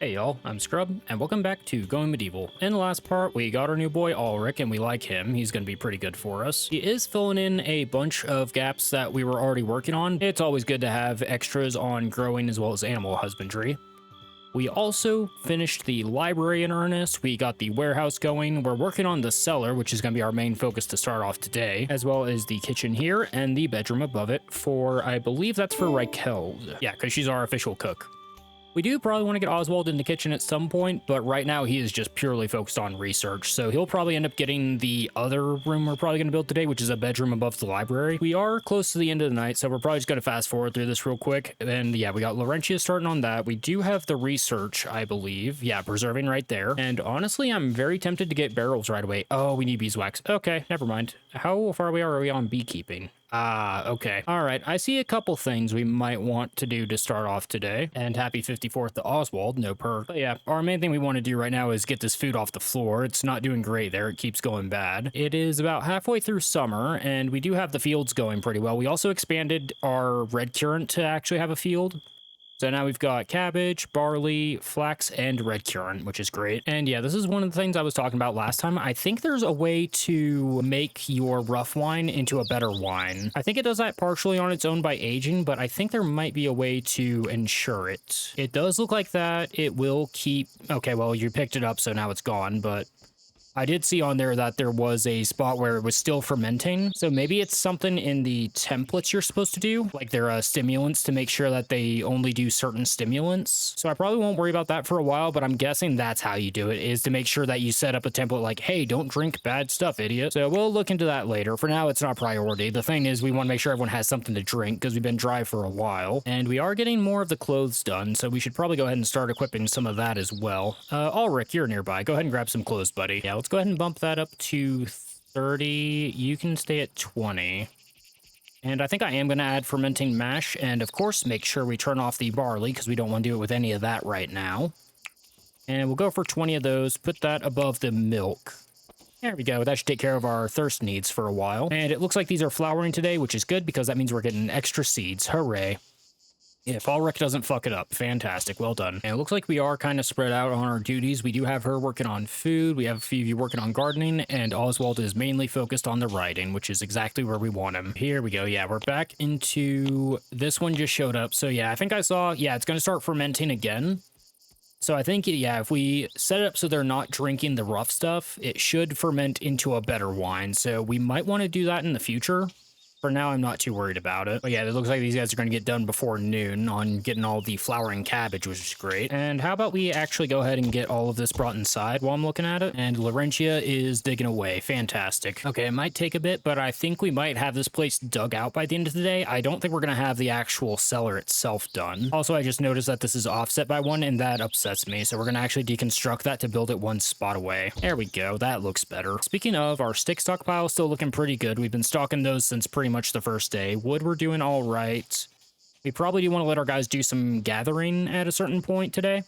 Hey y'all, I'm Scrub, and welcome back to Going Medieval. In the last part, we got our new boy Ulrich, and we like him. He's going to be pretty good for us. He is filling in a bunch of gaps that we were already working on. It's always good to have extras on growing as well as animal husbandry. We also finished the library in earnest. We got the warehouse going. We're working on the cellar, which is going to be our main focus to start off today, as well as the kitchen here and the bedroom above it for, I believe that's for Raikeld. Yeah, because she's our official cook. We do probably want to get Oswald in the kitchen at some point, but right now he is just purely focused on research, so he'll probably end up getting the other room we're probably going to build today, which is a bedroom above the library. We are close to the end of the night, so we're probably just going to fast forward through this real quick. And yeah, we got Laurentia starting on that. We do have the research, I believe. Yeah, preserving right there. And honestly, I'm very tempted to get barrels right away. Oh, we need beeswax. Okay, never mind. How far are we on beekeeping? Okay. All right, I see a couple things we might want to do to start off today. And happy 54th to Oswald, no perk. But yeah, our main thing we want to do right now is get this food off the floor. It's not doing great there. It keeps going bad. It is about halfway through summer, and we do have the fields going pretty well. We also expanded our red currant to actually have a field. So now we've got cabbage, barley, flax, and red currant, which is great. And yeah, this is one of the things I was talking about last time. I think there's a way to make your rough wine into a better wine. I think it does that partially on its own by aging, but I think there might be a way to ensure it. It does look like that it will keep... Okay, well, you picked it up, so now it's gone, but... I did see on there that there was a spot where it was still fermenting. So maybe it's something in the templates you're supposed to do, like their stimulants, to make sure that they only do certain stimulants. So I probably won't worry about that for a while, but I'm guessing that's how you do it, is to make sure that you set up a template like, hey, don't drink bad stuff, idiot. So we'll look into that later. For now, it's not a priority. The thing is, we want to make sure everyone has something to drink because we've been dry for a while. And we are getting more of the clothes done, so we should probably go ahead and start equipping some of that as well. Ulrich, you're nearby. Go ahead and grab some clothes, buddy. Yeah, let's go ahead and bump that up to 30. You can stay at 20. And I think I am going to add fermenting mash, and of course make sure we turn off the barley because we don't want to do it with any of that right now. And we'll go for 20 of those, put that above the milk. There we go. That should take care of our thirst needs for a while. And it looks like these are flowering today, which is good because that means we're getting extra seeds. Hooray. If Ulrich doesn't fuck it up, fantastic, well done. And it looks like we are kind of spread out on our duties. We do have her working on food, we have a few of you working on gardening, and Oswald is mainly focused on the writing, which is exactly where we want him. Here we go, yeah, we're back into... This one just showed up, so yeah, I think I saw... Yeah, it's going to start fermenting again. So I think, yeah, if we set it up so they're not drinking the rough stuff, it should ferment into a better wine, so we might want to do that in the future. For now, I'm not too worried about it. But yeah, it looks like these guys are going to get done before noon on getting all the flowering cabbage, which is great. And how about we actually go ahead and get all of this brought inside while I'm looking at it? And Laurentia is digging away. Fantastic. Okay, it might take a bit, but I think we might have this place dug out by the end of the day. I don't think we're going to have the actual cellar itself done. Also, I just noticed that this is offset by one, and that upsets me. So we're going to actually deconstruct that to build it one spot away. There we go. That looks better. Speaking of, our stick stockpile is still looking pretty good. We've been stocking those since pretty much the first day. Wood, we're doing all right. We probably do want to let our guys do some gathering at a certain point today.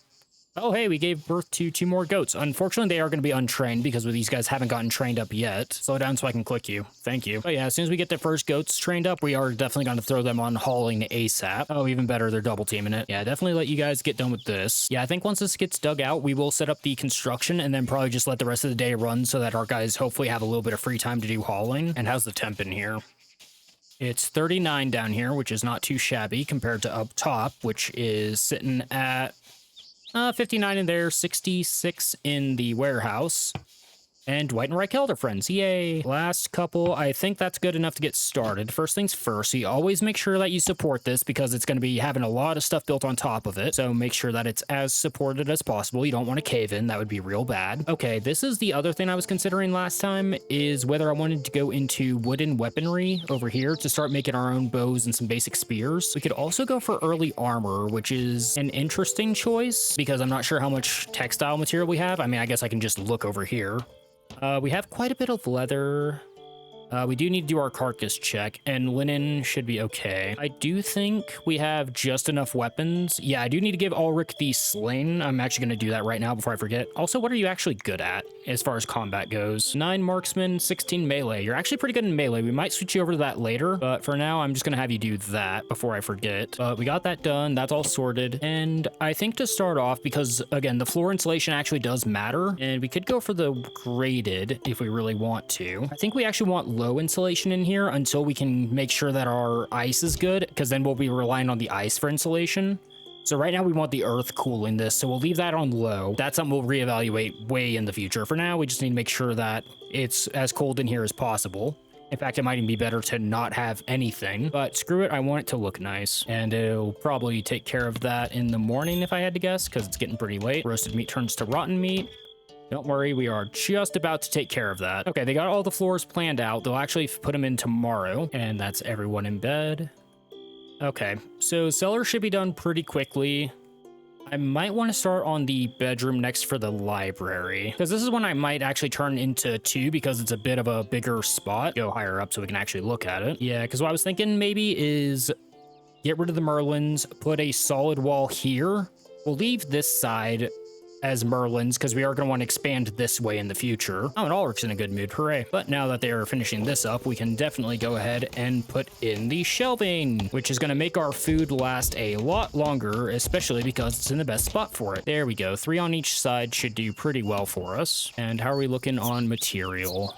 Oh, hey, we gave birth to 2 more goats. Unfortunately, they are going to be untrained because these guys haven't gotten trained up yet. Slow down so I can click you. Thank you. But yeah, as soon as we get the first goats trained up, we are definitely going to throw them on hauling ASAP. Oh, even better, they're double teaming it. Yeah, definitely let you guys get done with this. Yeah, I think once this gets dug out, we will set up the construction and then probably just let the rest of the day run so that our guys hopefully have a little bit of free time to do hauling. And how's the temp in here? It's 39 down here, which is not too shabby compared to up top, which is sitting at 59 in there, 66 in the warehouse. And Dwight and Raikeld are friends. Yay. Last couple. I think that's good enough to get started. First things first, you always make sure that you support this because it's going to be having a lot of stuff built on top of it. So make sure that it's as supported as possible. You don't want to cave in. That would be real bad. Okay, this is the other thing I was considering last time is whether I wanted to go into wooden weaponry over here to start making our own bows and some basic spears. We could also go for early armor, which is an interesting choice because I'm not sure how much textile material we have. I mean, I guess I can just look over here. We have quite a bit of leather. We do need to do our carcass check, and linen should be okay. I do think we have just enough weapons. Yeah, I do need to give Ulrich the sling. I'm actually going to do that right now before I forget. Also, what are you actually good at as far as combat goes? 9 marksman, 16 melee. You're actually pretty good in melee. We might switch you over to that later, but for now, I'm just going to have you do that before I forget. But we got that done. That's all sorted. And I think to start off, because again, the floor insulation actually does matter, and we could go for the graded if we really want to. I think we actually want low insulation in here until we can make sure that our ice is good, because then we'll be relying on the ice for insulation. So right now we want the earth cooling this, so we'll leave that on low. That's something we'll reevaluate way in the future. For now, we just need to make sure that it's as cold in here as possible. In fact, it might even be better to not have anything, but screw it, I want it to look nice. And it'll probably take care of that in the morning if I had to guess, because it's getting pretty late. Roasted meat turns to rotten meat. Don't worry, we are just about to take care of that. Okay, they got all the floors planned out. They'll actually put them in tomorrow, and that's everyone in bed. Okay, so cellar should be done pretty quickly. I might want to start on the bedroom next for the library, because this is one I might actually turn into 2 because it's a bit of a bigger spot. Go higher up so we can actually look at it. Yeah, because what I was thinking maybe is get rid of the Merlins, put a solid wall here. We'll leave this side as Merlins, because we are going to want to expand this way in the future. Oh, and Ulrich's in a good mood, hooray. But now that they are finishing this up, we can definitely go ahead and put in the shelving, which is going to make our food last a lot longer, especially because it's in the best spot for it. There we go. 3 on each side should do pretty well for us. And how are we looking on material?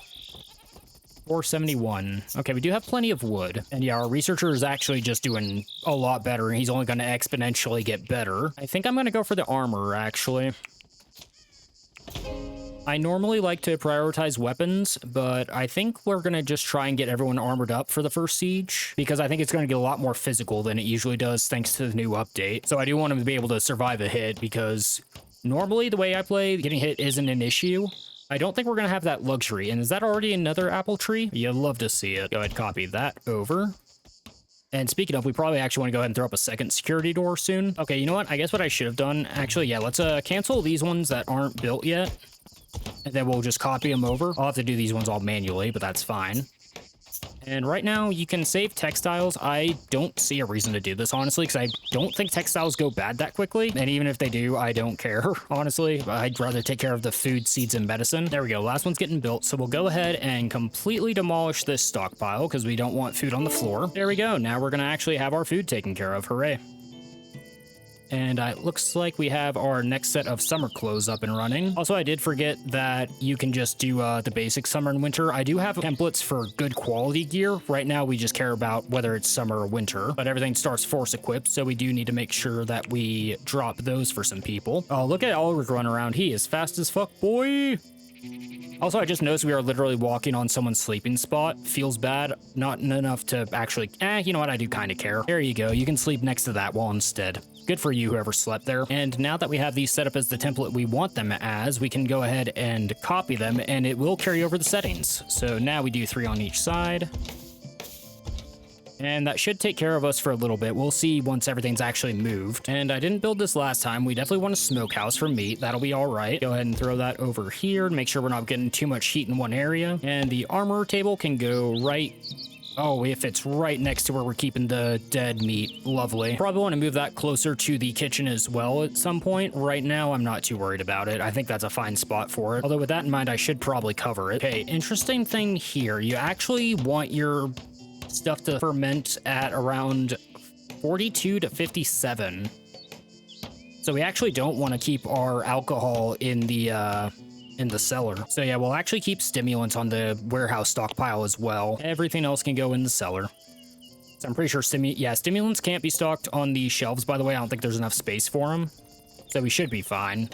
471. Okay, we do have plenty of wood. And yeah, our researcher is actually just doing a lot better, and he's only going to exponentially get better. I think I'm going to go for the armor, actually. I normally like to prioritize weapons, but I think we're going to just try and get everyone armored up for the first siege, because I think it's going to get a lot more physical than it usually does thanks to the new update. So I do want them to be able to survive a hit, because normally the way I play, getting hit isn't an issue. I don't think we're going to have that luxury. And is that already another apple tree? You'd love to see it. Go ahead and copy that over. And speaking of, we probably actually want to go ahead and throw up a second security door soon. Okay, you know what? I guess what I should have done, actually, yeah, let's cancel these ones that aren't built yet. And then we'll just copy them over. I'll have to do these ones all manually, but that's fine. And right now, you can save textiles. I don't see a reason to do this, honestly, because I don't think textiles go bad that quickly. And even if they do, I don't care, honestly. I'd rather take care of the food, seeds, and medicine. There we go. Last one's getting built. So we'll go ahead and completely demolish this stockpile, because we don't want food on the floor. There we go. Now we're going to actually have our food taken care of. Hooray. And it looks like we have our next set of summer clothes up and running. Also, I did forget that you can just do the basic summer and winter. I do have templates for good quality gear. Right now, we just care about whether it's summer or winter, but everything starts force equipped, so we do need to make sure that we drop those for some people. Oh, look at Ulrich run around. He is fast as fuck, boy. Also, I just noticed we are literally walking on someone's sleeping spot. Feels bad. Not enough to actually... you know what? I do kind of care. There you go. You can sleep next to that wall instead. Good for you, whoever slept there. And now that we have these set up as the template we want them as, we can go ahead and copy them, and it will carry over the settings. So now we do 3 on each side. And that should take care of us for a little bit. We'll see once everything's actually moved. And I didn't build this last time. We definitely want a smokehouse for meat. That'll be all right. Go ahead and throw that over here to make sure we're not getting too much heat in one area. And the armor table can go right... Oh, if it's right next to where we're keeping the dead meat. Lovely. Probably want to move that closer to the kitchen as well at some point. Right now, I'm not too worried about it. I think that's a fine spot for it. Although with that in mind, I should probably cover it. Okay, interesting thing here. You actually want your stuff to ferment at around 42 to 57. So we actually don't want to keep our alcohol in the cellar. So yeah, we'll actually keep stimulants on the warehouse stockpile as well. Everything else can go in the cellar. So I'm pretty sure stimulants can't be stocked on the shelves, by the way. I don't think there's enough space for them. So we should be fine.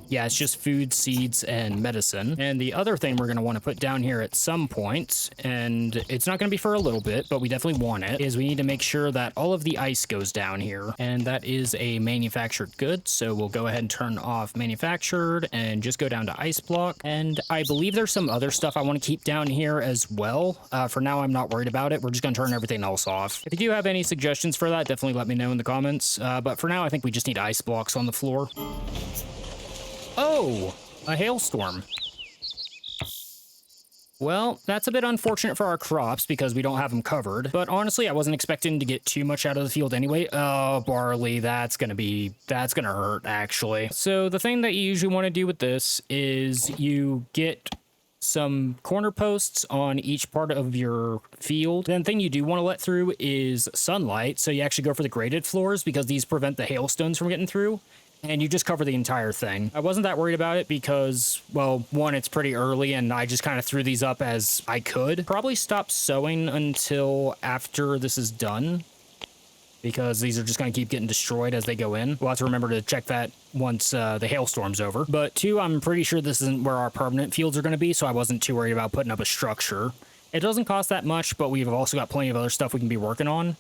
Yeah, it's just food, seeds, and medicine. And the other thing we're going to want to put down here at some point, and it's not going to be for a little bit, but we definitely want it, is we need to make sure that all of the ice goes down here. And that is a manufactured good, so we'll go ahead and turn off manufactured and just go down to ice block. And I believe there's some other stuff I want to keep down here as well. For now, I'm not worried about it. We're just going to turn everything else off. If you do have any suggestions for that, definitely let me know in the comments. But for now, I think we just need ice blocks on the floor. Oh, a hailstorm. Well, that's a bit unfortunate for our crops because we don't have them covered. But honestly, I wasn't expecting to get too much out of the field anyway. Oh, barley, that's gonna hurt actually. So the thing that you usually want to do with this is you get some corner posts on each part of your field. Then the thing you do want to let through is sunlight. So you actually go for the graded floors because these prevent the hailstones from getting through. And you just cover the entire thing. I wasn't that worried about it because, well, one, it's pretty early and I just kind of threw these up as I could. Probably stop sowing until after this is done because these are just going to keep getting destroyed as they go in. We'll have to remember to check that once the hailstorm's over. But two, I'm pretty sure this isn't where our permanent fields are going to be, so I wasn't too worried about putting up a structure. It doesn't cost that much, but we've also got plenty of other stuff we can be working on.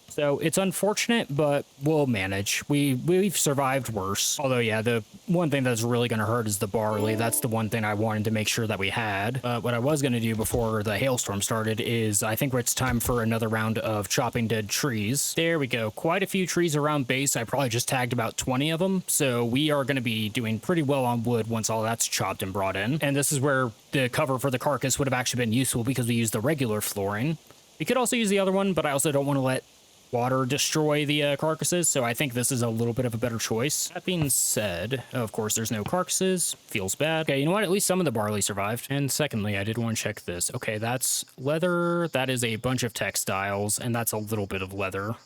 So it's unfortunate, but we'll manage. We've survived worse. Although, yeah, the one thing that's really going to hurt is the barley. That's the one thing I wanted to make sure that we had. But what I was going to do before the hailstorm started is I think it's time for another round of chopping dead trees. There we go. Quite a few trees around base. I probably just tagged about 20 of them. So we are going to be doing pretty well on wood once all that's chopped and brought in. And this is where the cover for the carcass would have actually been useful because we used the regular flooring. We could also use the other one, but I also don't want to let water destroy the carcasses, so I think this is a little bit of a better choice. That being said, of course, there's no carcasses. Feels bad. Okay, you know what? At least some of the barley survived. And secondly, I did want to check this. Okay, that's leather. That is a bunch of textiles, and that's a little bit of leather.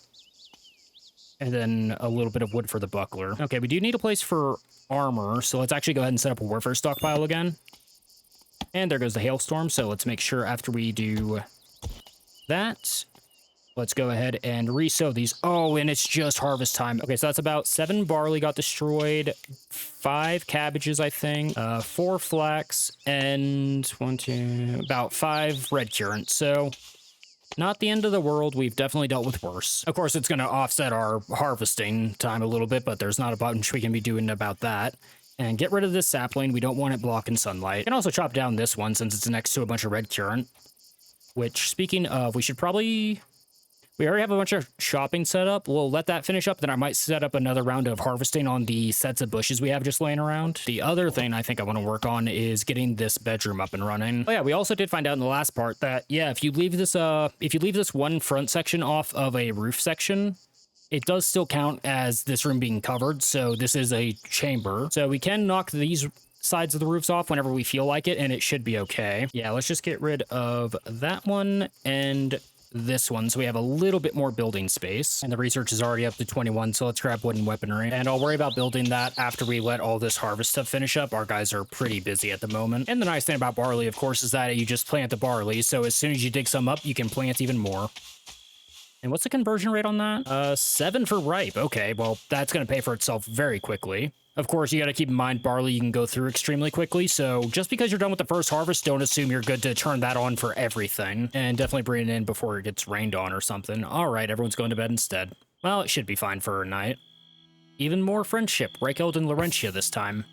And then a little bit of wood for the buckler. Okay, we do need a place for armor, so let's actually go ahead and set up a warfare stockpile again. And there goes the hailstorm, so let's make sure after we do that, let's go ahead and resow these. Oh, and it's just harvest time. Okay, so that's about 7 barley got destroyed, 5 cabbages, I think, 4 flax, and about 5 red currant. So not the end of the world. We've definitely dealt with worse. Of course, it's going to offset our harvesting time a little bit, but there's not a bunch we can be doing about that. And get rid of this sapling. We don't want it blocking sunlight. And also chop down this one since it's next to a bunch of red currant. Which, speaking of, we should probably... We already have a bunch of shopping set up. We'll let that finish up. Then I might set up another round of harvesting on the sets of bushes we have just laying around. The other thing I think I want to work on is getting this bedroom up and running. Oh yeah, we also did find out in the last part that, yeah, if you leave this one front section off of a roof section, it does still count as this room being covered. So this is a chamber. So we can knock these sides of the roofs off whenever we feel like it, and it should be okay. Yeah, let's just get rid of that one and this one, so we have a little bit more building space. And the research is already up to 21, so let's grab wooden weaponry. And I'll worry about building that after we let all this harvest stuff finish up. Our guys are pretty busy at the moment. And the nice thing about barley, of course, is that you just plant the barley, so as soon as you dig some up, you can plant even more. And what's the conversion rate on that? 7 for ripe. Okay, well, that's going to pay for itself very quickly. Of course, you got to keep in mind barley you can go through extremely quickly, so just because you're done with the first harvest, don't assume you're good to turn that on for everything. And definitely bring it in before it gets rained on or something. All right, everyone's going to bed instead. Well, it should be fine for a night. Even more friendship, Reicheld and Laurentia this time.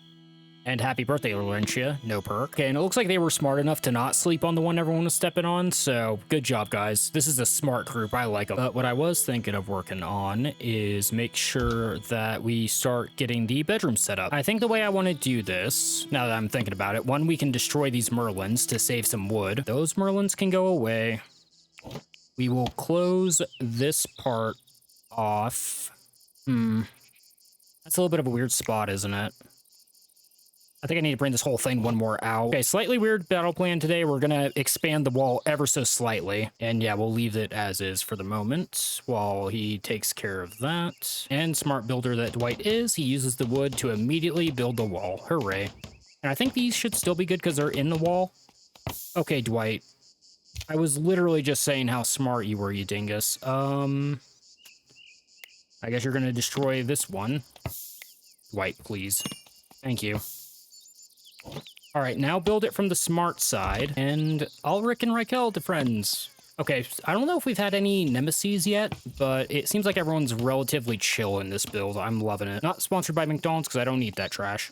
And happy birthday, Laurentia. No perk. Okay, and it looks like they were smart enough to not sleep on the one everyone was stepping on, so good job, guys. This is a smart group. I like them. But what I was thinking of working on is make sure that we start getting the bedroom set up. I think the way I want to do this, now that I'm thinking about it, one, we can destroy these merlins to save some wood. Those merlins can go away. We will close this part off. That's a little bit of a weird spot, isn't it? I think I need to bring this whole thing one more out. Okay, slightly weird battle plan today. We're going to expand the wall ever so slightly. And yeah, we'll leave it as is for the moment while he takes care of that. And smart builder that Dwight is, he uses the wood to immediately build the wall. Hooray. And I think these should still be good because they're in the wall. Okay, Dwight. I was literally just saying how smart you were, you dingus. I guess you're going to destroy this one. Dwight, please. Thank you. All right, now build it from the smart side, and Ulrich and Reicheld to friends. Okay, I don't know if we've had any nemesis yet, but it seems like everyone's relatively chill in this build. I'm loving it. Not sponsored by McDonald's, because I don't eat that trash.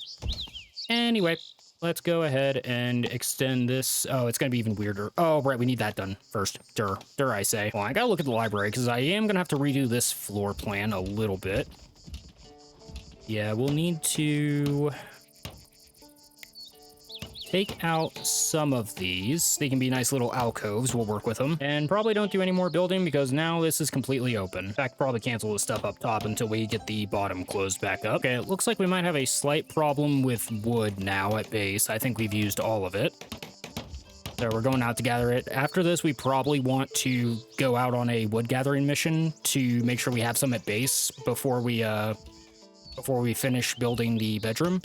Anyway, let's go ahead and extend this. Oh, it's going to be even weirder. Oh, right, we need that done first. Durr, I say. Well, I got to look at the library, because I am going to have to redo this floor plan a little bit. Yeah, we'll need to take out some of these. They can be nice little alcoves. We'll work with them. And probably don't do any more building because now this is completely open. In fact, probably cancel the stuff up top until we get the bottom closed back up. Okay, it looks like we might have a slight problem with wood now at base. I think we've used all of it. So we're going out to gather it. After this, we probably want to go out on a wood gathering mission to make sure we have some at base before we finish building the bedroom.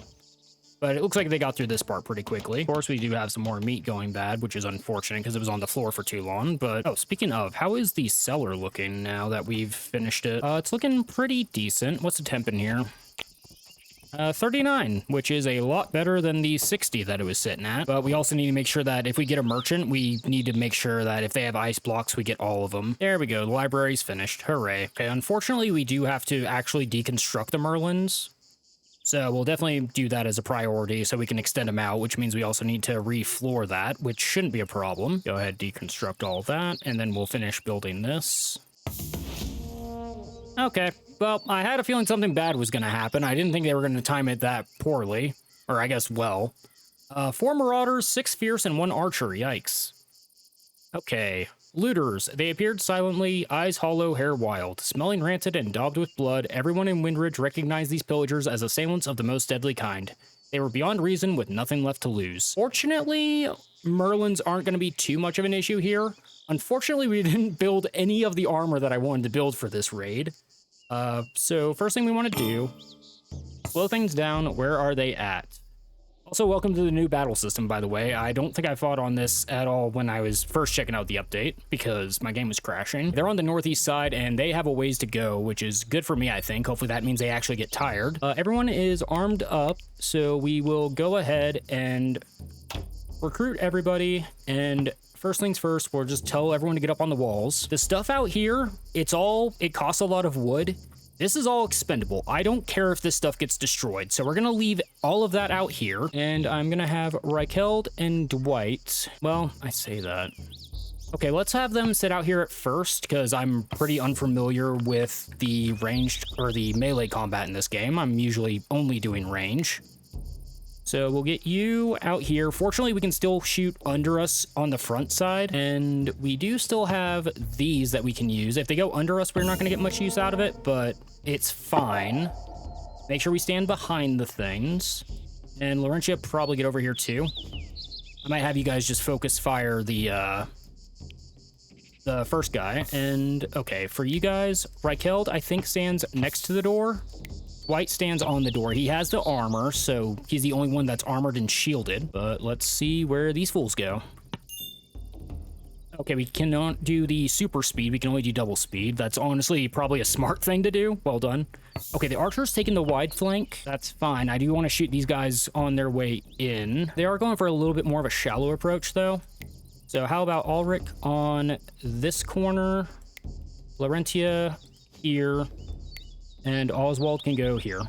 But it looks like they got through this part pretty quickly. Of course, we do have some more meat going bad, which is unfortunate because it was on the floor for too long. But, oh, speaking of, how is the cellar looking now that we've finished it? It's looking pretty decent. What's the temp in here? 39, which is a lot better than the 60 that it was sitting at. But we also need to make sure that if we get a merchant, we need to make sure that if they have ice blocks, we get all of them. There we go. The library's finished. Hooray. Okay, unfortunately, we do have to actually deconstruct the Merlins. So we'll definitely do that as a priority so we can extend them out, which means we also need to refloor that, which shouldn't be a problem. Go ahead, deconstruct all that, and then we'll finish building this. Okay, well, I had a feeling something bad was going to happen. I didn't think they were going to time it that poorly, or I guess well. 4 marauders, 6 fierce, and 1 archer, yikes. Okay. Looters. They appeared silently, eyes hollow, hair wild. Smelling rancid and daubed with blood, everyone in Windridge recognized these pillagers as assailants of the most deadly kind. They were beyond reason with nothing left to lose. Fortunately, Merlins aren't going to be too much of an issue here. Unfortunately, we didn't build any of the armor that I wanted to build for this raid. So first thing we want to do, slow things down. Where are they at? Also, welcome to the new battle system, by the way. I don't think I fought on this at all when I was first checking out the update, because my game was crashing. They're on the northeast side, and they have a ways to go, which is good for me, I think. Hopefully that means they actually get tired. Everyone is armed up, so we will go ahead and recruit everybody, and first things first, we'll just tell everyone to get up on the walls. The stuff out here, it costs a lot of wood. This is all expendable. I don't care if this stuff gets destroyed. So we're going to leave all of that out here. And I'm going to have Reicheld and Dwight. Well, I say that. Okay, let's have them sit out here at first because I'm pretty unfamiliar with the ranged or the melee combat in this game. I'm usually only doing range. So we'll get you out here. Fortunately, we can still shoot under us on the front side. And we do still have these that we can use. If they go under us, we're not going to get much use out of it, but it's fine. Make sure we stand behind the things. And Laurentia, probably get over here too. I might have you guys just focus fire the first guy. And okay, for you guys, Reicheld, I think, stands next to the door. White stands on the door. He has the armor, so he's the only one that's armored and shielded. But let's see where these fools go. Okay, we cannot do the super speed. We can only do double speed. That's honestly probably a smart thing to do. Well done. Okay, the archer's taking the wide flank. That's fine. I do want to shoot these guys on their way in. They are going for a little bit more of a shallow approach, though. So how about Ulrich on this corner? Laurentia here. And Oswald can go here.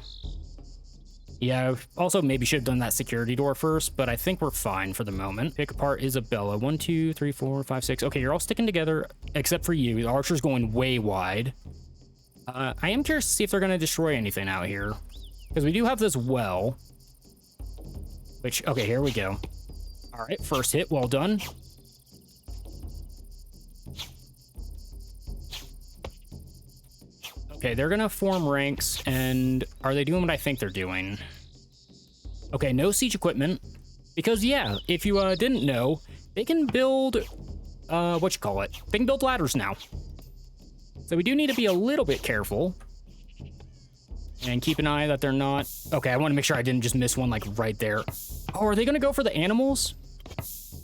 Yeah, also maybe should have done that security door first, but I think we're fine for the moment. Pick apart Isabella. 1, 2, 3, 4, 5, 6. Okay, you're all sticking together, except for you. The archer's going way wide. I am curious to see if they're going to destroy anything out here. Because we do have this well. Which, okay, here we go. All right, first hit, well done. Okay, they're gonna form ranks, and are they doing what I think they're doing? Okay, no siege equipment. Because, yeah, if you didn't know, they can build, what you call it? They can build ladders now. So we do need to be a little bit careful. And keep an eye that they're not... Okay, I want to make sure I didn't just miss one, like, right there. Oh, are they gonna go for the animals?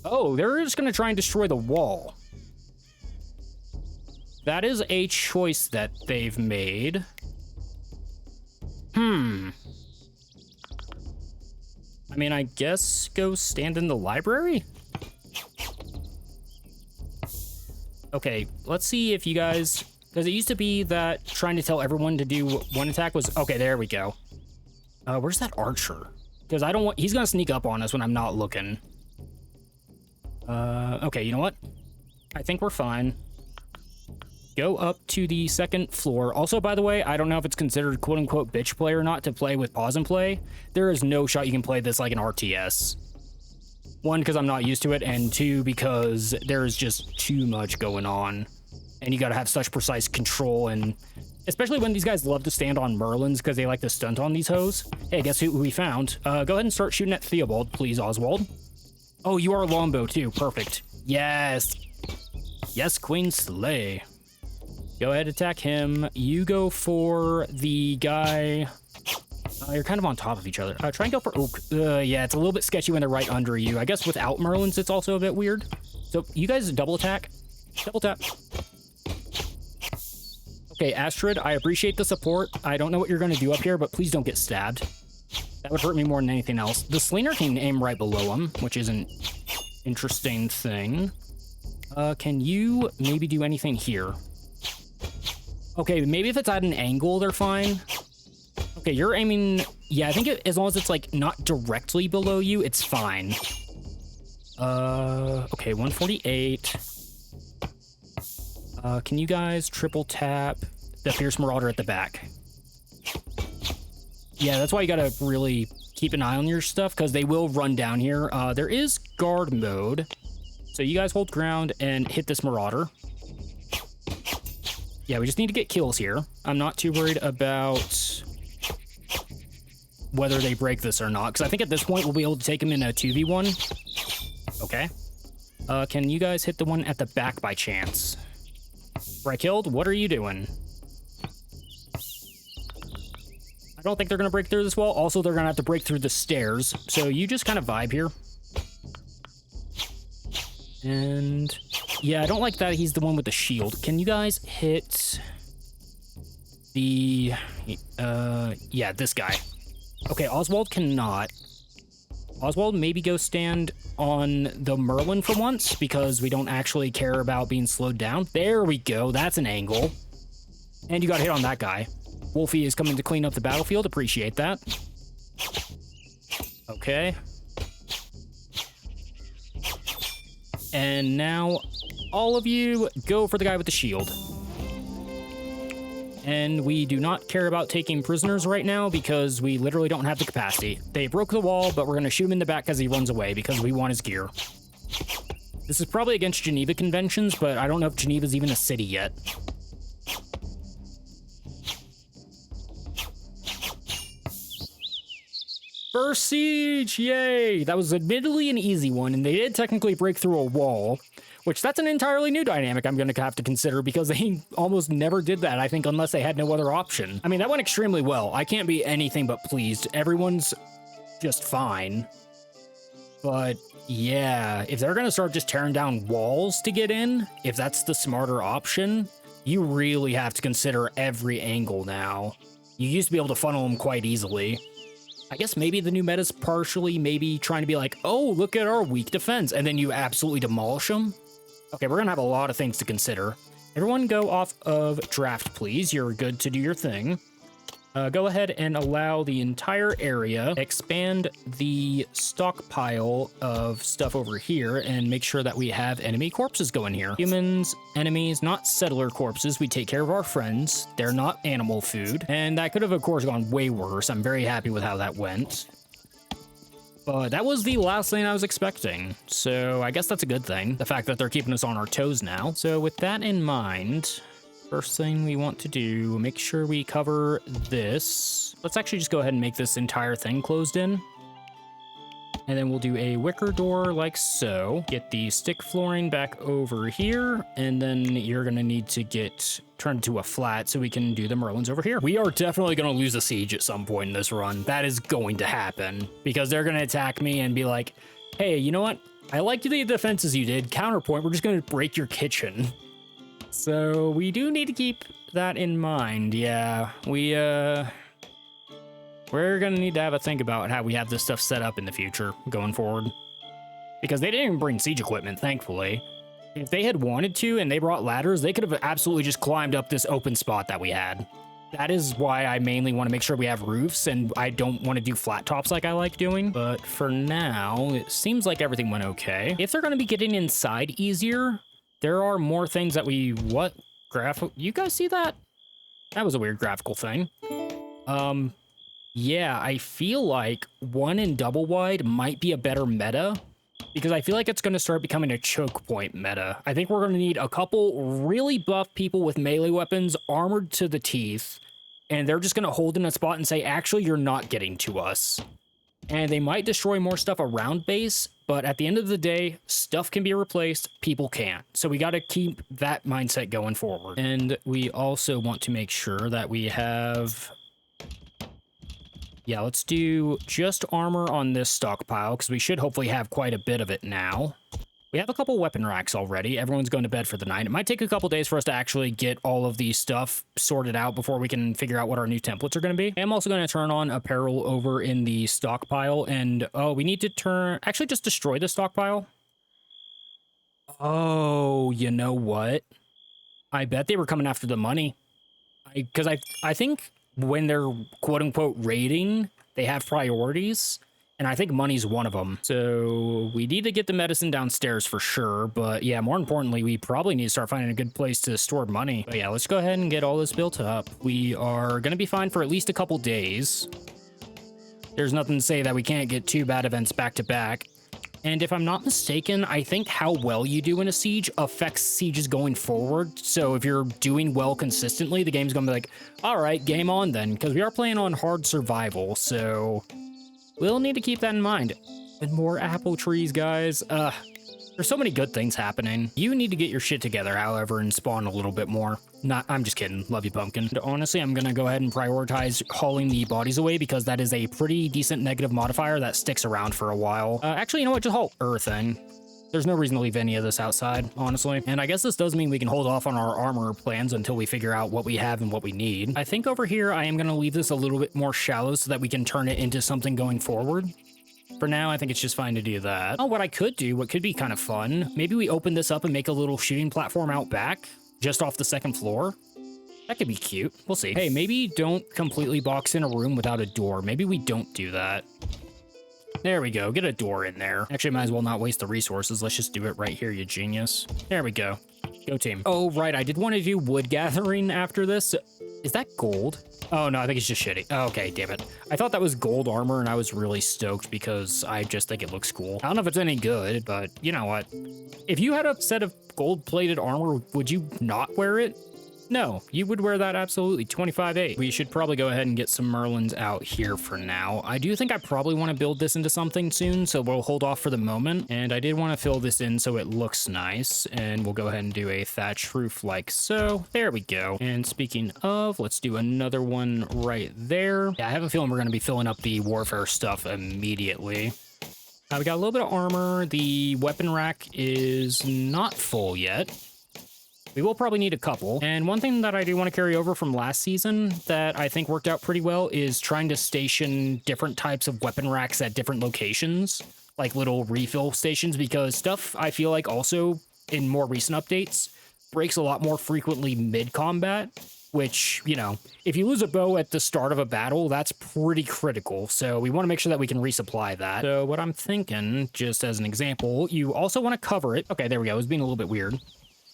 Oh, they're just gonna try and destroy the wall. That is a choice that they've made. I mean, I guess go stand in the library? Okay, let's see if you guys... Because it used to be that trying to tell everyone to do one attack was... Okay, there we go. Where's that archer? Because I don't want... He's going to sneak up on us when I'm not looking. Okay, you know what? I think we're fine. Go up to the second floor. Also, by the way, I don't know if it's considered quote-unquote bitch play or not to play with pause and play. There is no shot you can play this like an RTS. One, because I'm not used to it, and two, because there's just too much going on. And you gotta have such precise control, and especially when these guys love to stand on Merlins because they like to stunt on these hoes. Hey, guess who we found? Go ahead and start shooting at Theobald, please, Oswald. Oh, you are Longbow too. Perfect. Yes. Yes, Queen Slay. Go ahead, attack him. You go for the guy. You're kind of on top of each other. Try and go for Oak. Yeah, it's a little bit sketchy when they're right under you. I guess without Merlins, it's also a bit weird. So you guys double attack. Double tap. Okay, Astrid, I appreciate the support. I don't know what you're going to do up here, but please don't get stabbed. That would hurt me more than anything else. The Slinger can aim right below him, which is an interesting thing. Can you maybe do anything here? Okay, maybe if it's at an angle, they're fine. Okay, you're aiming... Yeah, I think as long as it's, like, not directly below you, it's fine. Okay, 148. Can you guys triple tap the Fierce Marauder at the back? Yeah, that's why you gotta really keep an eye on your stuff, because they will run down here. There is guard mode, so you guys hold ground and hit this Marauder. Yeah, we just need to get kills here. I'm not too worried about whether they break this or not, because I think at this point we'll be able to take them in a 2v1. Okay. Can you guys hit the one at the back by chance? Where I killed? What are you doing? I don't think they're going to break through this wall. Also, they're going to have to break through the stairs. So you just kind of vibe here. And yeah, I don't like that he's the one with the shield. Can you guys hit the... yeah, this guy. Okay, Oswald cannot. Oswald, maybe go stand on the Merlin for once, because we don't actually care about being slowed down. There we go. That's an angle. And you got hit on that guy. Wolfie is coming to clean up the battlefield. Appreciate that. Okay. And now, all of you, go for the guy with the shield. And we do not care about taking prisoners right now because we literally don't have the capacity. They broke the wall, but we're going to shoot him in the back as he runs away because we want his gear. This is probably against Geneva conventions, but I don't know if Geneva's even a city yet. First siege! Yay! That was admittedly an easy one, and they did technically break through a wall. Which, that's an entirely new dynamic I'm going to have to consider because they almost never did that, I think, unless they had no other option. I mean, that went extremely well. I can't be anything but pleased. Everyone's just fine. But, yeah, if they're going to start just tearing down walls to get in, if that's the smarter option, you really have to consider every angle now. You used to be able to funnel them quite easily. I guess maybe the new meta's partially maybe trying to be like, oh, look at our weak defense, and then you absolutely demolish them. Okay, we're gonna have a lot of things to consider. Everyone go off of draft, please. You're good to do your thing. Go ahead and allow the entire area, expand the stockpile of stuff over here, and make sure that we have enemy corpses going here. Humans, enemies, not settler corpses. We take care of our friends. They're not animal food. And that could have, of course, gone way worse. I'm very happy with how that went. But that was the last thing I was expecting, so I guess that's a good thing, the fact that they're keeping us on our toes now. So with that in mind, first thing we want to do, make sure we cover this. Let's actually just go ahead and make this entire thing closed in. And then we'll do a wicker door like so. Get the stick flooring back over here, and then you're gonna need to get turned to a flat so we can do the Merlins over here. We are definitely gonna lose a siege at some point in this run. That is going to happen because they're gonna attack me and be like, hey, you know what? I liked the defenses you did. Counterpoint, we're just gonna break your kitchen. So we do need to keep that in mind. Yeah, we're gonna need to have a think about how we have this stuff set up in the future going forward. Because they didn't even bring siege equipment, thankfully. If they had wanted to and they brought ladders, they could have absolutely just climbed up this open spot that we had. That is why I mainly want to make sure we have roofs, and I don't want to do flat tops like I like doing. But for now, it seems like everything went okay. If they're gonna be getting inside easier, there are more things that we... What? You guys see that? That was a weird graphical thing. Yeah, I feel like 1 and double wide might be a better meta because I feel like it's going to start becoming a choke point meta. I think we're going to need a couple really buff people with melee weapons armored to the teeth, and they're just going to hold in a spot and say, actually, you're not getting to us. And they might destroy more stuff around base, but at the end of the day, stuff can be replaced, people can't. So we got to keep that mindset going forward. And we also want to make sure that we have... Yeah, let's do just armor on this stockpile, because we should hopefully have quite a bit of it now. We have a couple weapon racks already. Everyone's going to bed for the night. It might take a couple days for us to actually get all of these stuff sorted out before we can figure out what our new templates are going to be. I'm also going to turn on apparel over in the stockpile, and oh, we need to actually just destroy the stockpile. Oh, you know what? I bet they were coming after the money. Because I think when they're quote-unquote raiding, they have priorities. And I think money's one of them. So we need to get the medicine downstairs for sure. But yeah, more importantly, we probably need to start finding a good place to store money. But yeah, let's go ahead and get all this built up. We are going to be fine for at least a couple days. There's nothing to say that we can't get 2 bad events back to back. And if I'm not mistaken, I think how well you do in a siege affects sieges going forward. So if you're doing well consistently, the game's going to be like, all right, game on then. Because we are playing on hard survival, so... we'll need to keep that in mind. And more apple trees, guys. There's so many good things happening. You need to get your shit together, however, and spawn a little bit more. I'm just kidding. Love you, Pumpkin. And honestly, I'm gonna go ahead and prioritize hauling the bodies away because that is a pretty decent negative modifier that sticks around for a while. Actually, you know what? Just haul earthing. There's no reason to leave any of this outside, honestly. And I guess this does mean we can hold off on our armor plans until we figure out what we have and what we need. I think over here, I am going to leave this a little bit more shallow so that we can turn it into something going forward. For now, I think it's just fine to do that. Oh, what I could do, what could be kind of fun, maybe we open this up and make a little shooting platform out back, just off the 2nd floor. That could be cute. We'll see. Hey, maybe don't completely box in a room without a door. Maybe we don't do that. There we go. Get a door in there. Actually, might as well not waste the resources. Let's just do it right here, you genius. There we go. Go team. Oh, right. I did want to do wood gathering after this. Is that gold? Oh, no, I think it's just shitty. Oh, okay, damn it. I thought that was gold armor, and I was really stoked because I just think it looks cool. I don't know if it's any good, but you know what? If you had a set of gold-plated armor, would you not wear it? No, you would wear that absolutely. 25-8. We should probably go ahead and get some Merlins out here for now. I do think I probably want to build this into something soon, so we'll hold off for the moment. And I did want to fill this in so it looks nice. And we'll go ahead and do a thatch roof like so. There we go. And speaking of, let's do another one right there. Yeah, I have a feeling we're going to be filling up the warfare stuff immediately. We got a little bit of armor. The weapon rack is not full yet. We will probably need a couple. And one thing that I do want to carry over from last season that I think worked out pretty well is trying to station different types of weapon racks at different locations, like little refill stations, because stuff I feel like also in more recent updates breaks a lot more frequently mid-combat, which, you know, if you lose a bow at the start of a battle, that's pretty critical. So we want to make sure that we can resupply that. So what I'm thinking, just as an example, you also want to cover it. Okay, there we go. It was being a little bit weird.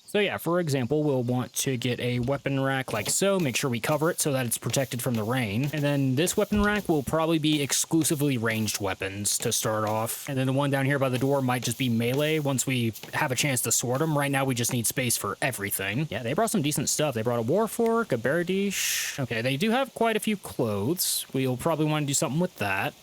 So yeah, for example, we'll want to get a weapon rack like so, make sure we cover it so that it's protected from the rain. And then this weapon rack will probably be exclusively ranged weapons to start off. And then the one down here by the door might just be melee once we have a chance to sort them. Right now, we just need space for everything. Yeah, they brought some decent stuff. They brought a war fork, a berdish. Okay, they do have quite a few clothes. We'll probably want to do something with that.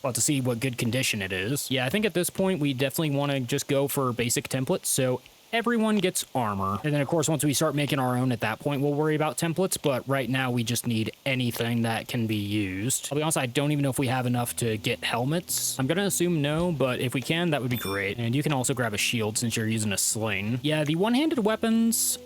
We'll have to see what good condition it is. Yeah, I think at this point, we definitely want to just go for basic templates. So everyone gets armor. And then, of course, once we start making our own at that point, we'll worry about templates. But right now, we just need anything that can be used. I'll be honest, I don't even know if we have enough to get helmets. I'm going to assume no, but if we can, that would be great. And you can also grab a shield since you're using a sling. Yeah, the one-handed weapons,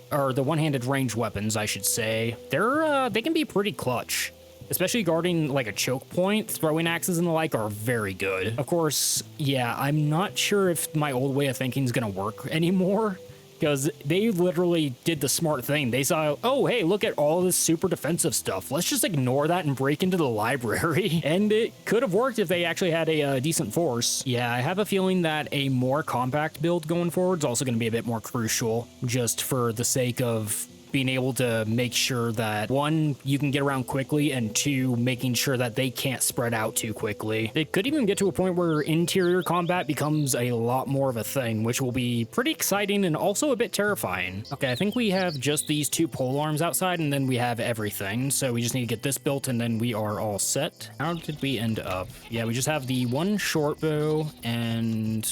or the one-handed range weapons, I should say, they can be pretty clutch. Especially guarding like a choke point, throwing axes and the like are very good. Of course, yeah, I'm not sure if my old way of thinking is gonna work anymore, because they literally did the smart thing. They saw, oh, hey, look at all this super defensive stuff. Let's just ignore that and break into the library. And it could have worked if they actually had a decent force. Yeah, I have a feeling that a more compact build going forward is also gonna be a bit more crucial, just for the sake of being able to make sure that one, you can get around quickly, and two, making sure that they can't spread out too quickly. It could even get to a point where interior combat becomes a lot more of a thing, which will be pretty exciting and also a bit terrifying. Okay, I think we have just these 2 pole arms outside, and then we have everything. So we just need to get this built, and then we are all set. How did we end up? Yeah, we just have the 1 short bow and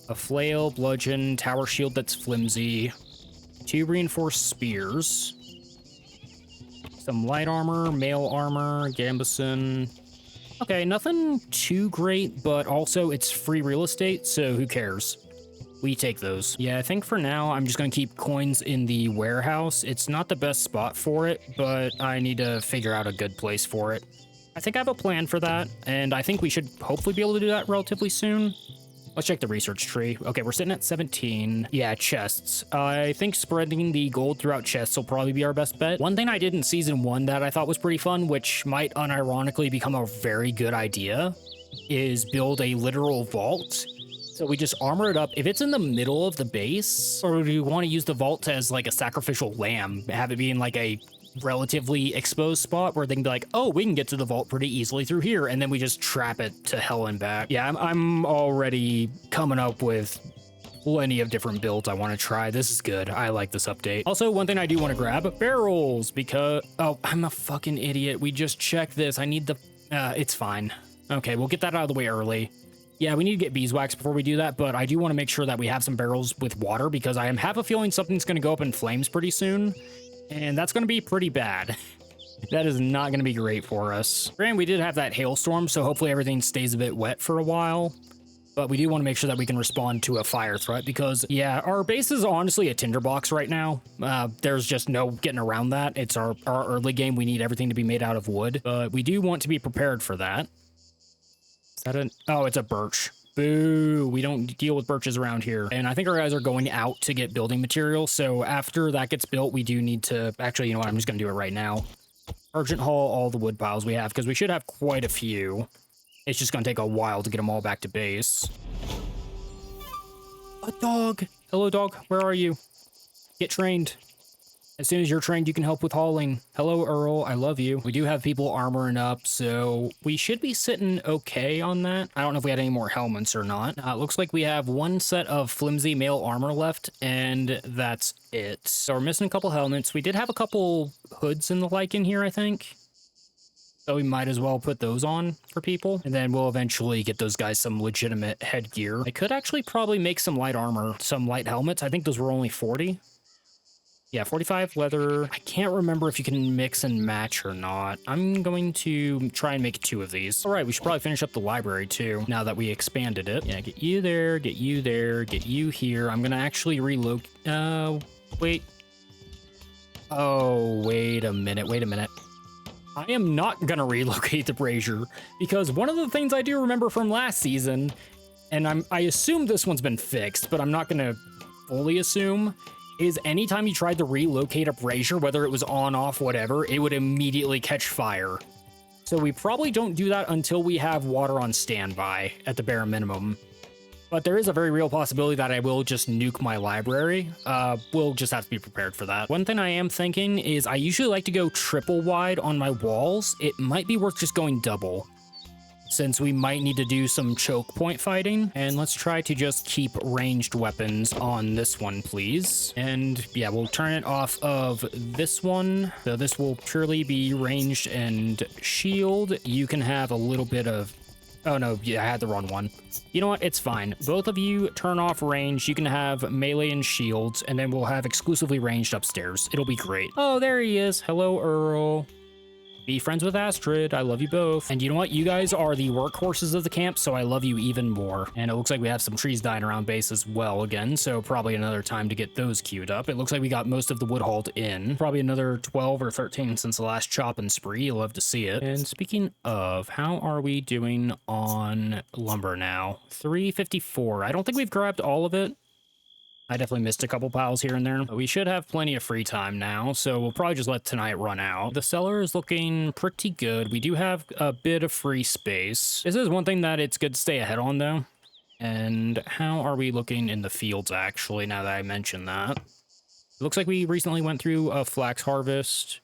a flail, bludgeon, tower shield that's flimsy, 2 reinforced spears, some light armor, mail armor, gambeson. Okay, nothing too great, but also it's free real estate, so who cares? We take those. Yeah, I think for now, I'm just going to keep coins in the warehouse. It's not the best spot for it, but I need to figure out a good place for it. I think I have a plan for that, and I think we should hopefully be able to do that relatively soon. Let's check the research tree. Okay, we're sitting at 17. Yeah, chests. I think spreading the gold throughout chests will probably be our best bet. One thing I did in Season 1 that I thought was pretty fun, which might unironically become a very good idea, is build a literal vault. So we just armor it up. If it's in the middle of the base, or do you want to use the vault as like a sacrificial lamb, have it be in like a relatively exposed spot where they can be like, oh, we can get to the vault pretty easily through here, and then we just trap it to hell and back. Yeah, I'm already coming up with plenty of different builds I want to try. This is good. I like this update. Also, one thing I do want to grab, barrels, because, oh, I'm a fucking idiot. We just checked this. I need the, it's fine. Okay, we'll get that out of the way early. Yeah, we need to get beeswax before we do that, but I do want to make sure that we have some barrels with water because I have a feeling something's going to go up in flames pretty soon, and that's going to be pretty bad. That is not going to be great for us. Granted, we did have that hailstorm, so hopefully everything stays a bit wet for a while, but we do want to make sure that we can respond to a fire threat because, yeah, our base is honestly a tinderbox right now. There's just no getting around that. It's our early game. We need everything to be made out of wood, but we do want to be prepared for that. Is that an... Oh, it's a birch. Boo, we don't deal with birches around here. And I think our guys are going out to get building materials, so after that gets built, we do need to... Actually, you know what? I'm just going to do it right now. Urgent haul all the wood piles we have, because we should have quite a few. It's just going to take a while to get them all back to base. A dog! Hello, dog. Where are you? Get trained. As soon as you're trained, you can help with hauling. Hello, Earl. I love you. We do have people armoring up, so we should be sitting okay on that. I don't know if we had any more helmets or not. It looks like we have 1 set of flimsy mail armor left, and that's it. So we're missing a couple helmets. We did have a couple hoods and the like in here, I think. So we might as well put those on for people. And then we'll eventually get those guys some legitimate headgear. I could actually probably make some light armor, some light helmets. I think those were only 40. Yeah, 45 leather. I can't remember if you can mix and match or not. I'm going to try and make 2 of these. All right, we should probably finish up the library too, now that we expanded it. Yeah, get you there, get you there, get you here. I'm gonna actually relocate. Wait. Oh, wait a minute. I am not gonna relocate the brazier because one of the things I do remember from last season, and I assume this one's been fixed, but I'm not gonna fully assume, is anytime you tried to relocate a brazier, whether it was on, off, whatever, it would immediately catch fire. So we probably don't do that until we have water on standby at the bare minimum. But there is a very real possibility that I will just nuke my library. We'll just have to be prepared for that. One thing I am thinking is I usually like to go triple wide on my walls. It might be worth just going double, since we might need to do some choke point fighting. And let's try to just keep ranged weapons on this one, please. And yeah, we'll turn it off of this one. So this will purely be ranged and shield. You can have a little bit of... Oh no, yeah, I had the wrong one. You know what? It's fine. Both of you turn off range. You can have melee and shields, and then we'll have exclusively ranged upstairs. It'll be great. Oh, there he is. Hello, Earl. Be friends with Astrid. I love you both. And you know what? You guys are the workhorses of the camp, so I love you even more. And it looks like we have some trees dying around base as well again, so probably another time to get those queued up. It looks like we got most of the wood hauled in. Probably another 12 or 13 since the last chopping spree. You'll love to see it. And speaking of, how are we doing on lumber now? 354. I don't think we've grabbed all of it. I definitely missed a couple piles here and there. But we should have plenty of free time now, so we'll probably just let tonight run out. The cellar is looking pretty good. We do have a bit of free space. This is one thing that it's good to stay ahead on, though. And how are we looking in the fields, actually, now that I mentioned that? It looks like we recently went through a flax harvest.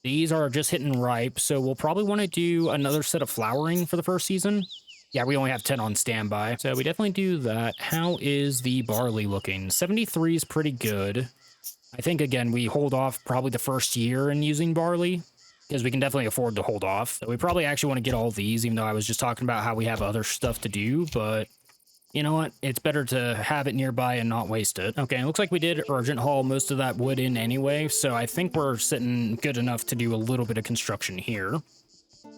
These are just hitting ripe, so we'll probably want to do another set of flowering for the first season. Yeah, we only have 10 on standby, so we definitely do that. How is the barley looking? 73 is pretty good. I think, again, we hold off probably the first year in using barley, because we can definitely afford to hold off. So we probably actually want to get all these, even though I was just talking about how we have other stuff to do, but you know what? It's better to have it nearby and not waste it. Okay, it looks like we did urgent haul most of that wood in anyway, so I think we're sitting good enough to do a little bit of construction here.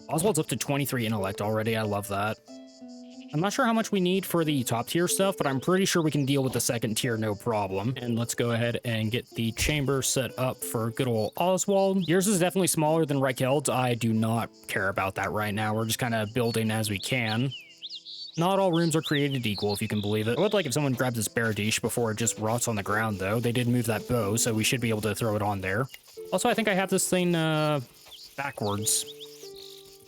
Oswald's up to 23 intellect already. I love that. I'm not sure how much we need for the top tier stuff, but I'm pretty sure we can deal with the second tier no problem. And let's go ahead and get the chamber set up for good old Oswald. Yours is definitely smaller than Reicheld's. I do not care about that right now. We're just kind of building as we can. Not all rooms are created equal, if you can believe it. I would like if someone grabbed this Baradiche before it just rots on the ground, though. They did move that bow, so we should be able to throw it on there. Also, I think I have this thing backwards.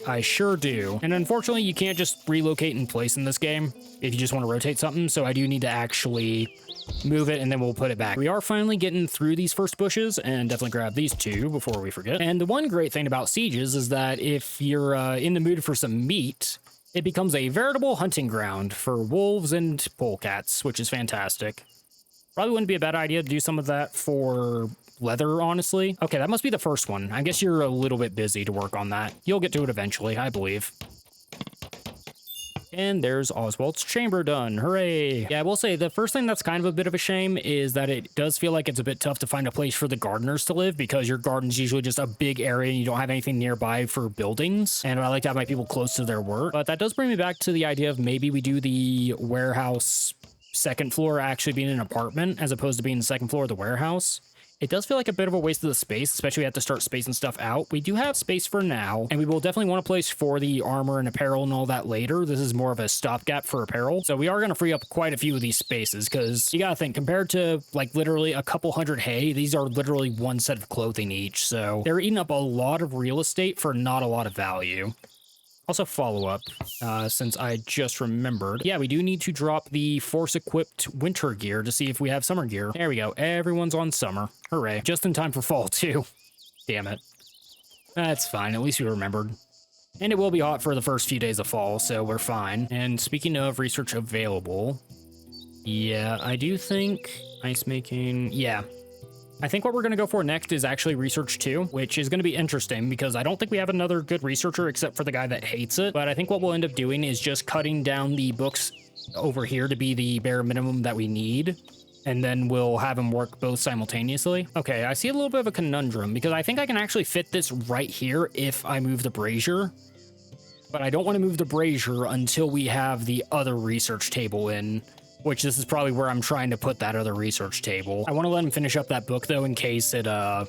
I sure do. And unfortunately, you can't just relocate in place in this game if you just want to rotate something, so I do need to actually move it, and then we'll put it back. We are finally getting through these first bushes, and definitely grab these two before we forget. And the one great thing about sieges is that if you're in the mood for some meat, it becomes a veritable hunting ground for wolves and polecats, which is fantastic. Probably wouldn't be a bad idea to do some of that for leather, honestly. Okay, that must be the first one. I guess you're a little bit busy to work on that. You'll get to it eventually, I believe. And there's Oswald's chamber done. Hooray. Yeah, I will say the first thing that's kind of a bit of a shame is that it does feel like it's a bit tough to find a place for the gardeners to live, because your garden's usually just a big area and you don't have anything nearby for buildings. And I like to have my people close to their work. But that does bring me back to the idea of maybe we do the warehouse second floor actually being an apartment as opposed to being the second floor of the warehouse. It does feel like a bit of a waste of the space, especially we have to start spacing stuff out. We do have space for now, and we will definitely want a place for the armor and apparel and all that later. This is more of a stopgap for apparel. So we are going to free up quite a few of these spaces, because you got to think, compared to like literally a couple hundred hay, these are literally one set of clothing each. So they're eating up a lot of real estate for not a lot of value. Also follow-up, since I just remembered. Yeah, we do need to drop the force-equipped winter gear to see if we have summer gear. There we go. Everyone's on summer. Hooray. Just in time for fall, too. Damn it. That's fine. At least we remembered. And it will be hot for the first few days of fall, so we're fine. And speaking of research available, yeah, I do think ice making... Yeah. I think what we're going to go for next is actually research 2, which is going to be interesting because I don't think we have another good researcher except for the guy that hates it. But I think what we'll end up doing is just cutting down the books over here to be the bare minimum that we need. And then we'll have him work both simultaneously. Okay, I see a little bit of a conundrum because I think I can actually fit this right here if I move the brazier. But I don't want to move the brazier until we have the other research table in, which this is probably where I'm trying to put that other research table. I want to let him finish up that book, though, in case I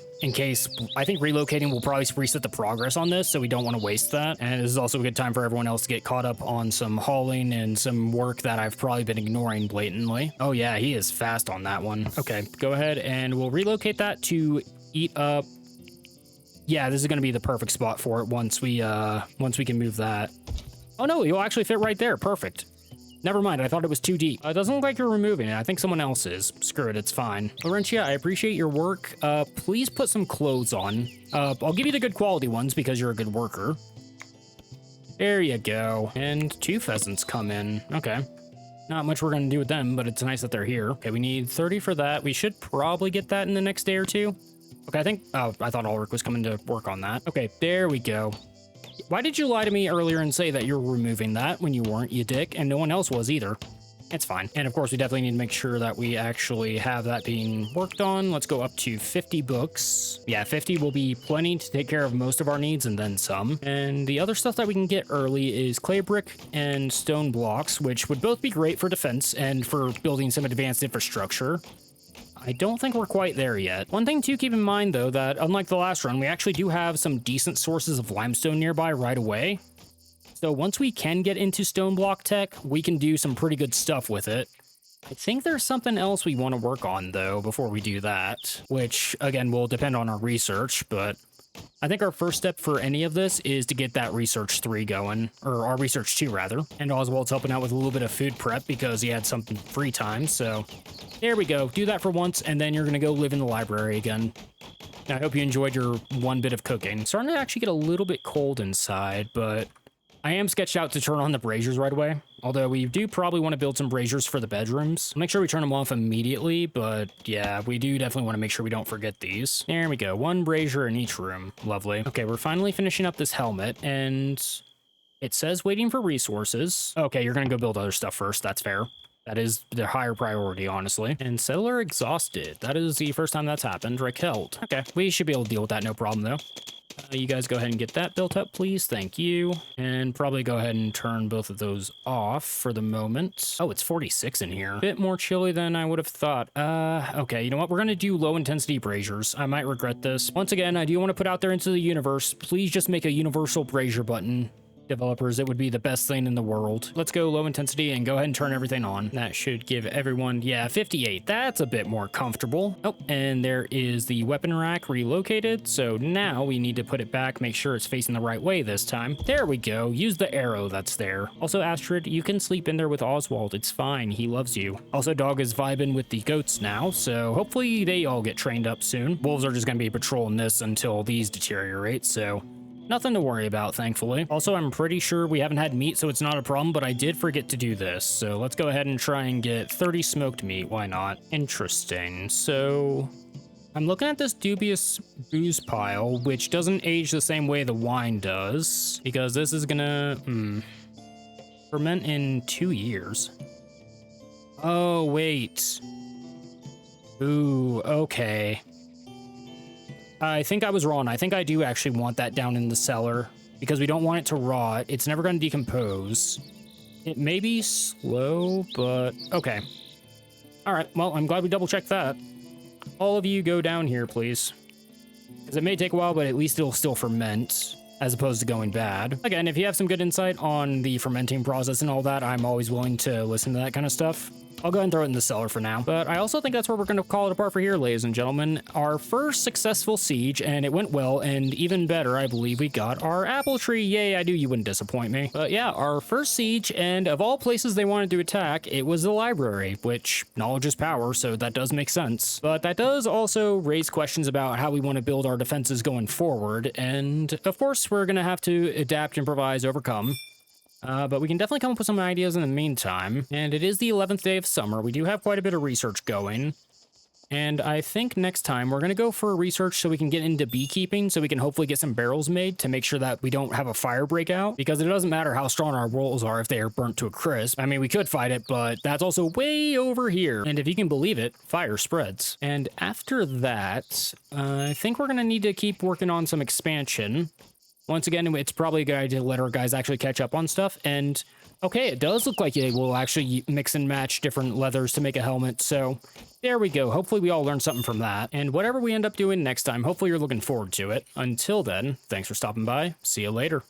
think relocating will probably reset the progress on this, so we don't want to waste that. And this is also a good time for everyone else to get caught up on some hauling and some work that I've probably been ignoring blatantly. Oh, yeah, he is fast on that one. Okay, go ahead, and we'll relocate that to eat up. Yeah, this is going to be the perfect spot for it once we can move that. Oh, no, you'll actually fit right there. Perfect. Never mind, I thought it was too deep. It doesn't look like you're removing it. I think someone else is. Screw it, it's fine. Laurentia, I appreciate your work. Please put some clothes on. I'll give you the good quality ones because you're a good worker. There you go. And 2 pheasants come in. Okay. Not much we're going to do with them, but it's nice that they're here. Okay, we need 30 for that. We should probably get that in the next day or two. Okay, I thought Ulrich was coming to work on that. Okay, there we go. Why did you lie to me earlier and say that you're removing that when you weren't, you dick? And no one else was either. It's fine. And of course, we definitely need to make sure that we actually have that being worked on. Let's go up to 50 books. Yeah, 50 will be plenty to take care of most of our needs and then some. And the other stuff that we can get early is clay brick and stone blocks, which would both be great for defense and for building some advanced infrastructure. I don't think we're quite there yet. One thing to keep in mind, though, that unlike the last run, we actually do have some decent sources of limestone nearby right away. So once we can get into stone block tech, we can do some pretty good stuff with it. I think there's something else we want to work on, though, before we do that, which, again, will depend on our research, but I think our first step for any of this is to get that research 3 going, or our research 2 rather. And Oswald's helping out with a little bit of food prep because he had some free time. So there we go. Do that for once, and then you're going to go live in the library again. I hope you enjoyed your 1 bit of cooking. Starting to actually get a little bit cold inside, but I am sketched out to turn on the braziers right away. Although we do probably want to build some braziers for the bedrooms. Make sure we turn them off immediately, but yeah, we do definitely want to make sure we don't forget these. There we go. 1 brazier in each room. Lovely. Okay, we're finally finishing up this helmet, and it says waiting for resources. Okay, you're going to go build other stuff first. That's fair. That is the higher priority, honestly. And settler exhausted. That is the first time that's happened. Raquel. Okay, we should be able to deal with that, no problem, though. You guys go ahead and get that built up, please. Thank you. And probably go ahead and turn both of those off for the moment. Oh, it's 46 in here. Bit more chilly than I would have thought. Okay, you know what? We're going to do low-intensity braziers. I might regret this. Once again, I do want to put out there into the universe, please just make a universal brazier button. Developers, it would be the best thing in the world. Let's go low intensity and go ahead and turn everything on. That should give everyone, yeah, 58. That's a bit more comfortable. Oh, and there is the weapon rack relocated. So now we need to put it back, make sure it's facing the right way this time. There we go. Use the arrow that's there. Also, Astrid, you can sleep in there with Oswald. It's fine. He loves you. Also, Dog is vibing with the goats now, so hopefully they all get trained up soon. Wolves are just going to be patrolling this until these deteriorate, so nothing to worry about, thankfully. Also, I'm pretty sure we haven't had meat, so it's not a problem, but I did forget to do this. So let's go ahead and try and get 30 smoked meat. Why not? Interesting. So I'm looking at this dubious booze pile, which doesn't age the same way the wine does, because this is gonna ferment in 2 years. Oh, wait. Ooh, okay. I think I was wrong. I think I do actually want that down in the cellar because we don't want it to rot. It's never going to decompose. It may be slow, but okay. All right. Well, I'm glad we double checked that. All of you go down here, please. Because it may take a while, but at least it'll still ferment as opposed to going bad. Again, if you have some good insight on the fermenting process and all that, I'm always willing to listen to that kind of stuff. I'll go ahead and throw it in the cellar for now. But I also think that's where we're going to call it apart for here, ladies and gentlemen. Our first successful siege, and it went well, and even better, I believe we got our apple tree. Yay, I knew you wouldn't disappoint me. But yeah, our first siege, and of all places they wanted to attack, it was the library, which knowledge is power, so that does make sense. But that does also raise questions about how we want to build our defenses going forward, and of course, we're going to have to adapt, improvise, overcome. But we can definitely come up with some ideas in the meantime. And it is the 11th day of summer. We do have quite a bit of research going. And I think next time we're going to go for research so we can get into beekeeping, so we can hopefully get some barrels made to make sure that we don't have a fire break out. Because it doesn't matter how strong our walls are if they are burnt to a crisp. I mean, we could fight it, but that's also way over here. And if you can believe it, fire spreads. And after that, I think we're going to need to keep working on some expansion. Once again, it's probably a good idea to let our guys actually catch up on stuff. And okay, it does look like they will actually mix and match different leathers to make a helmet. So there we go. Hopefully we all learned something from that. And whatever we end up doing next time, hopefully you're looking forward to it. Until then, thanks for stopping by. See you later.